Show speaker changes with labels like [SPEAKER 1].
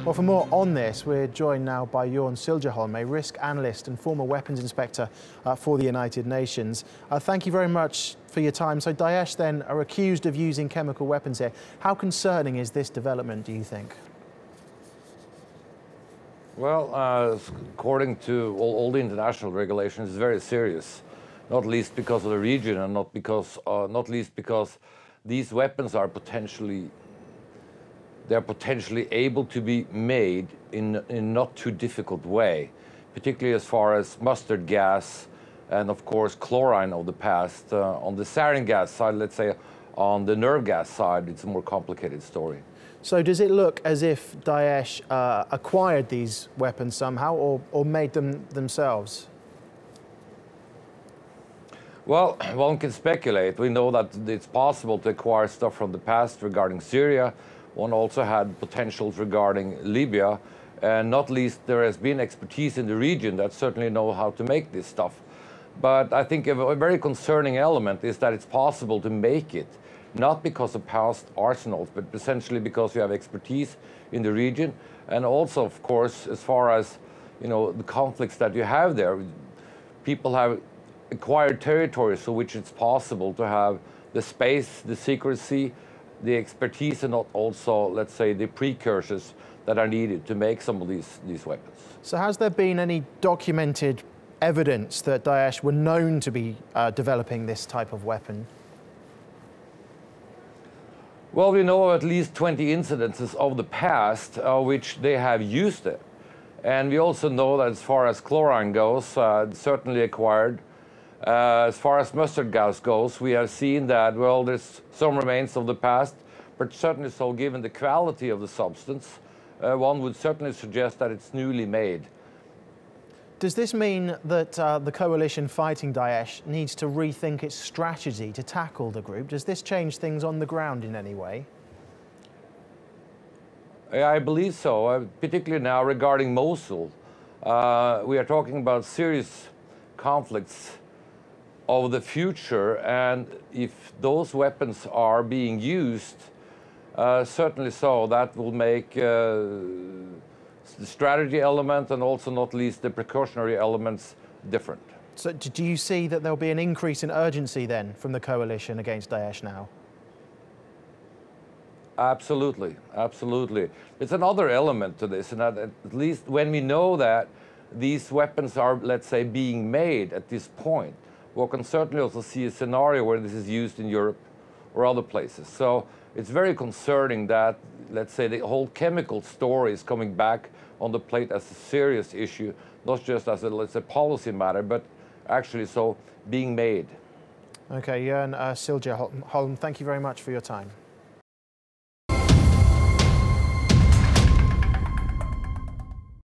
[SPEAKER 1] Well, for more on this, we're joined now by Jorn Siljeholm, a risk analyst and former weapons inspector for the United Nations. Thank you very much for your time. So DAESH then are accused of using chemical weapons here. How concerning is this development, do you think?
[SPEAKER 2] Well, according to all the international regulations, it's very serious, not least because of the region and not least because these weapons are potentially able to be made in not too difficult way, particularly as far as mustard gas and of course chlorine of the past. On the sarin gas side, let's say on the nerve gas side, it's a more complicated story.
[SPEAKER 1] So does it look as if DAESH acquired these weapons somehow or made them themselves?
[SPEAKER 2] Well, one can speculate. We know that it's possible to acquire stuff from the past regarding Syria. One also had potentials regarding Libya, and not least there has been expertise in the region that certainly know how to make this stuff. But I think a very concerning element is that it's possible to make it, not because of past arsenals, but essentially because you have expertise in the region, and also, of course, as far as the conflicts that you have there, people have acquired territories for which it's possible to have the space, the secrecy, the expertise, and not also, let's say, the precursors that are needed to make some of these weapons.
[SPEAKER 1] So has there been any documented evidence that DAESH were known to be developing this type of weapon?
[SPEAKER 2] Well, we know of at least 20 incidences of the past which they have used it. And we also know that as far as chlorine goes, certainly acquired. As far as mustard gas goes, we have seen that, well, there's some remains of the past, but certainly so given the quality of the substance, one would certainly suggest that it's newly made.
[SPEAKER 1] Does this mean that the coalition fighting DAESH needs to rethink its strategy to tackle the group? Does this change things on the ground in any way?
[SPEAKER 2] I believe so, particularly now regarding Mosul. We are talking about serious conflicts of the future, and if those weapons are being used, certainly so, that will make the strategy element and also not least the precautionary elements different.
[SPEAKER 1] So do you see that there'll be an increase in urgency then from the coalition against DAESH now?
[SPEAKER 2] Absolutely, absolutely. It's another element to this, and that at least when we know that these weapons are, let's say, being made at this point, one can certainly also see a scenario where this is used in Europe or other places. So it's very concerning that, let's say, the whole chemical story is coming back on the plate as a serious issue, not just as a, let's say, policy matter, but actually so being made.
[SPEAKER 1] Okay, Jorn Siljeholm, thank you very much for your time.